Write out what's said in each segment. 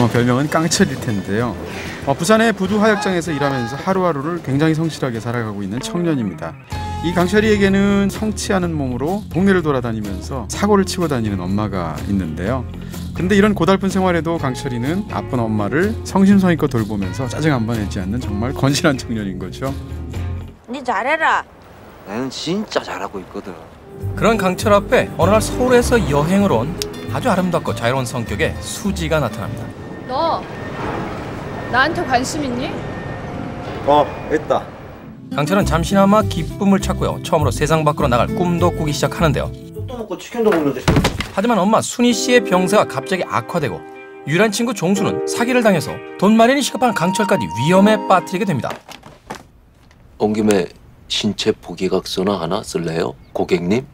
별명은 깡철일 텐데요. 부산의 부두 화약장에서 일하면서 하루하루를 굉장히 성실하게 살아가고 있는 청년입니다. 이 강철이에게는 성치 않은 몸으로 동네를 돌아다니면서 사고를 치고 다니는 엄마가 있는데요. 근데 이런 고달픈 생활에도 강철이는 아픈 엄마를 성심성의껏 돌보면서 짜증 한 번 내지 않는 정말 건실한 청년인 거죠. 니 잘해라. 나는 진짜 잘하고 있거든. 그런 강철 앞에 어느 날 서울에서 여행을 온 아주 아름답고 자유로운 성격의 수지가 나타납니다. 너 나한테 관심 있니? 있다. 강철은 잠시나마 기쁨을 찾고요. 처음으로 세상 밖으로 나갈 꿈도 꾸기 시작하는데요. 또 먹고 치킨도 먹는데. 하지만 엄마 순희 씨의 병세가 갑자기 악화되고 유일한 친구 종수는 사기를 당해서 돈 마련이 시급한 강철까지 위험에 빠뜨리게 됩니다. 온 김에 신체 포기각서나 하나 쓸래요, 고객님?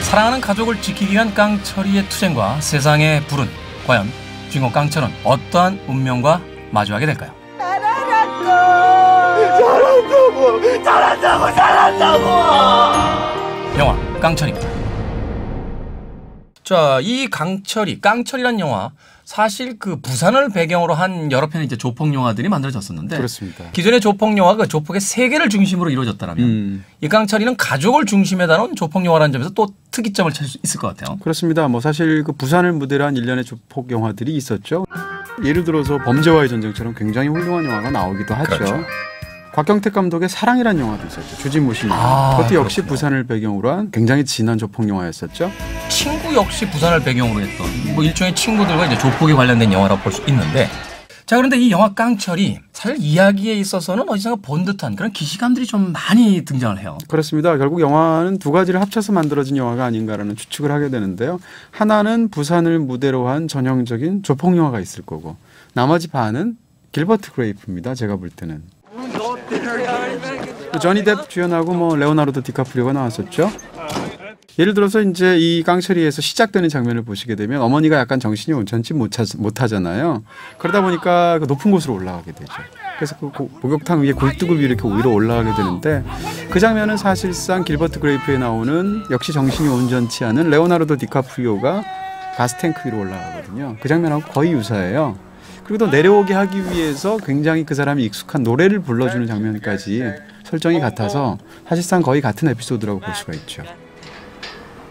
사랑하는 가족을 지키기 위한 깡철이의 투쟁과 세상의 불운, 과연 주인공 깡철은 어떠한 운명과 마주하게 될까요? 잘한다고 영화 깡철입니다. 자, 이 깡철이란 영화 사실 그 부산을 배경으로 한 여러 편의 이제 조폭 영화들이 만들어졌었는데 그렇습니다. 기존의 조폭 영화가 조폭의 세계를 중심으로 이루어졌다면 이 깡철이는 가족을 중심에 다룬 조폭 영화라는 점에서 또 특이점을 찾을 수 있을 것 같아요. 그렇습니다. 사실 그 부산을 무대로 한 일련의 조폭 영화들이 있었죠. 예를 들어서 범죄와의 전쟁처럼 굉장히 훌륭한 영화가 나오기도 하죠. 그렇죠. 곽경택 감독의 사랑이라는 영화도 있었죠. 주진모 씨. 그것도 역시 그렇군요. 부산을 배경으로 한 굉장히 진한 조폭 영화였었죠. 친구 역시 부산을 배경으로 했던 일종의 친구들과 이제 조폭에 관련된 영화라고 볼 수 있는데, 자, 그런데 이 영화 깡철이 사실 이야기에 있어서는 어디선가 본 듯한 그런 기시감들이 좀 많이 등장을 해요. 그렇습니다. 결국 영화는 두 가지를 합쳐서 만들어진 영화가 아닌가라는 추측을 하게 되는데요. 하나는 부산을 무대로 한 전형적인 조폭 영화가 있을 거고, 나머지 반은 길버트 그레이프입니다. 제가 볼 때는. 조니 뎁 주연하고 레오나르도 디카프리오가 나왔었죠. 예를 들어서 이제 이 깡철이에서 시작되는 장면을 보시게 되면 어머니가 약간 정신이 온전치 못하잖아요. 그러다 보니까 그 높은 곳으로 올라가게 되죠. 그래서 그 목욕탕 위에 굴뚝을 위해 이렇게 위로 올라가게 되는데, 그 장면은 사실상 길버트 그레이프에 나오는 역시 정신이 온전치 않은 레오나르도 디카프리오가 가스탱크 위로 올라가거든요. 그 장면하고 거의 유사해요. 그리고 또 내려오게 하기 위해서 굉장히 그 사람이 익숙한 노래를 불러주는 장면까지 설정이 같아서 사실상 거의 같은 에피소드라고 볼 수가 있죠.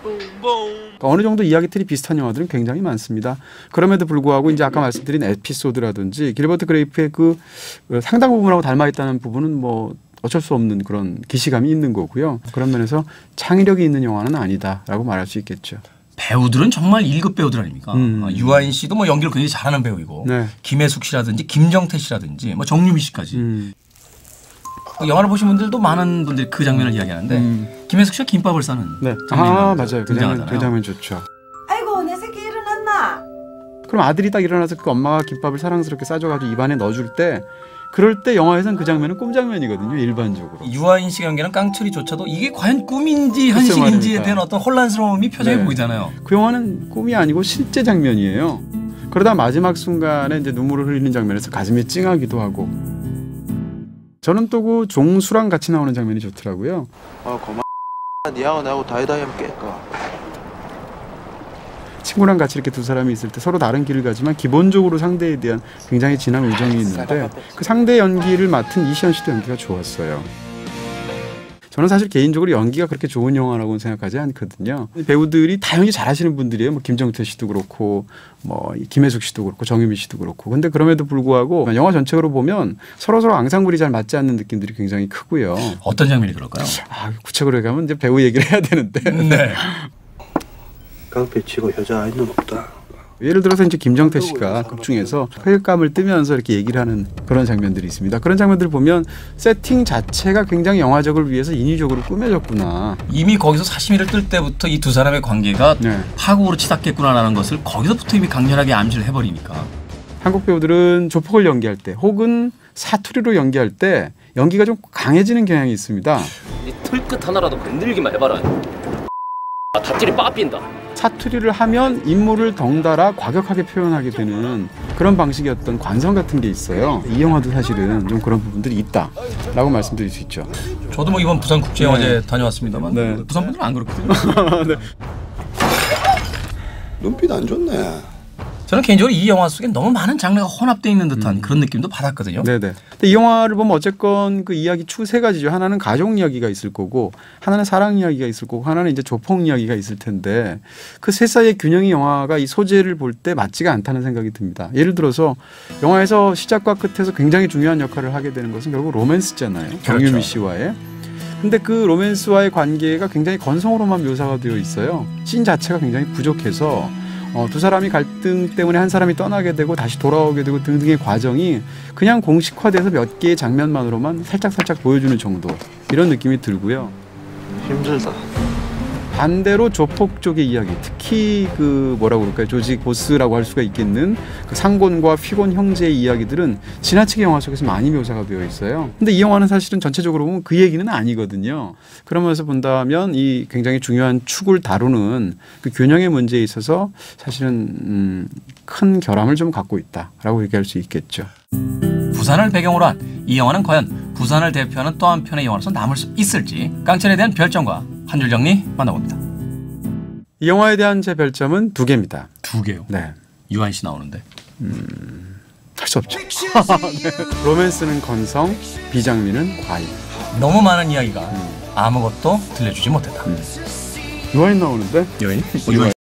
그러니까 어느 정도 이야기 틀이 비슷한 영화들은 굉장히 많습니다. 그럼에도 불구하고 이제 아까 말씀드린 에피소드라든지 길버트 그레이프의 그 상당 부분하고 닮아있다는 부분은 어쩔 수 없는 그런 기시감이 있는 거고요. 그런 면에서 창의력이 있는 영화는 아니다라고 말할 수 있겠죠. 배우들은 정말 1급 배우들 아닙니까? 유아인 씨도 연기를 굉장히 잘하는 배우이고, 네. 김혜숙 씨라든지 김정태 씨라든지 정유미 씨까지. 영화를 보신 분들도 많은 분들이 그 장면을 이야기하는데 김혜숙 씨가 김밥을 싸는 장면이 맞아요. 그 장면 좋죠. 아이고 내 새끼 일어났나? 그럼 아들이 딱 일어나서 그 엄마가 김밥을 사랑스럽게 싸줘가지고 입안에 넣어줄 때, 그럴 때 영화에서는 그 장면은 꿈 장면이거든요. 일반적으로. 유아인 씨가 연기하는 깡철이조차도 이게 과연 꿈인지 현실인지에 대한 어떤 혼란스러움이 표정해 보이잖아요. 그 영화는 꿈이 아니고 실제 장면이에요. 그러다 마지막 순간에 이제 눈물을 흘리는 장면에서 가슴이 찡하기도 하고. 저는 또 그 종수랑 같이 나오는 장면이 좋더라고요. 고마. 니하고 나하고 다이다이 함께 할까. 친구랑 같이 이렇게 두 사람이 있을 때 서로 다른 길을 가지만 기본적으로 상대에 대한 굉장히 진한 우정이 있는데, 그 상대 연기를 맡은 이시연 씨도 연기가 좋았어요. 저는 사실 개인적으로 연기가 그렇게 좋은 영화라고는 생각하지 않거든요. 배우들이 다 연기 잘하시는 분들이에요. 김정태 씨도 그렇고, 김혜숙 씨도 그렇고, 정유미 씨도 그렇고. 근데 그럼에도 불구하고 영화 전체로 보면 서로 앙상블이 잘 맞지 않는 느낌들이 굉장히 크고요. 어떤 장면이 그럴까요? 구체적으로 얘기하면 이제 배우 얘기를 해야 되는데. 네. 깡패 치고 여자 아이는 없다. 예를 들어서 이제 김정태 씨가 극 중에서 회감을 뜨면서 이렇게 얘기를 하는 그런 장면들이 있습니다. 그런 장면들을 보면 세팅 자체가 굉장히 영화적을 위해서 인위적으로 꾸며졌구나. 이미 거기서 사시미를 뜰 때부터 이 두 사람의 관계가 파국으로 치닫겠구나라는 것을 거기서부터 이미 강렬하게 암시를 해버리니까. 한국 배우들은 조폭을 연기할 때 혹은 사투리로 연기할 때 연기가 좀 강해지는 경향이 있습니다. 이 털끝 하나라도 건들기만 해봐라. 다찌리 빠빈다. 사투리를 하면 인물을 덩달아 과격하게 표현하게 되는 그런 방식의 어떤 관성 같은 게 있어요. 이 영화도 사실은 좀 그런 부분들이 있다라고 말씀드릴 수 있죠. 저도 이번 부산국제영화제 다녀왔습니다만 부산 분들은 안 그렇거든요. 눈빛 안 좋네. 저는 개인적으로 이 영화 속에 너무 많은 장르가 혼합되어 있는 듯한 그런 느낌도 받았거든요. 네네. 근데 이 영화를 보면 어쨌건 그 이야기 추 세 가지죠. 하나는 가족 이야기가 있을 거고, 하나는 사랑 이야기가 있을 거고, 하나는 이제 조폭 이야기가 있을 텐데 그 세 사이의 균형이 영화가 이 소재를 볼 때 맞지가 않다는 생각이 듭니다. 예를 들어서 영화에서 시작과 끝에서 굉장히 중요한 역할을 하게 되는 것은 결국 로맨스잖아요. 정유미 씨와의. 근데 그 로맨스와의 관계가 굉장히 건성으로만 묘사가 되어 있어요. 씬 자체가 굉장히 부족해서 두 사람이 갈등 때문에 한 사람이 떠나게 되고 다시 돌아오게 되고 등등의 과정이 그냥 공식화돼서 몇 개의 장면만으로만 살짝살짝 보여주는 정도, 이런 느낌이 들고요. 힘들다. 반대로 조폭 쪽의 이야기, 특히 그 뭐라고 그럴까요, 조지 보스라고 할 수가 있겠는 그 상곤과 피곤 형제의 이야기들은 지나치게 영화 속에서 많이 묘사가 되어 있어요. 근데 이 영화는 사실은 전체적으로 보면 그 얘기는 아니거든요. 그러면서 본다면 이 굉장히 중요한 축을 다루는 그 균형의 문제에 있어서 사실은 큰 결함을 좀 갖고 있다라고 얘기할 수 있겠죠. 부산을 배경으로 한 이 영화는 과연 부산을 대표하는 또 한 편의 영화로서 남을 수 있을지, 깡철에 대한 별점과 한 줄 정리 만나봅니다. 이 영화에 대한 제 별점은 2개입니다. 2개요? 네. 유한 씨 나오는데. 할 수 없죠. 네. 로맨스는 건성, 비장미는 과일. 너무 많은 이야기가 아무것도 들려주지 못했다. 유한이 나오는데? 유한?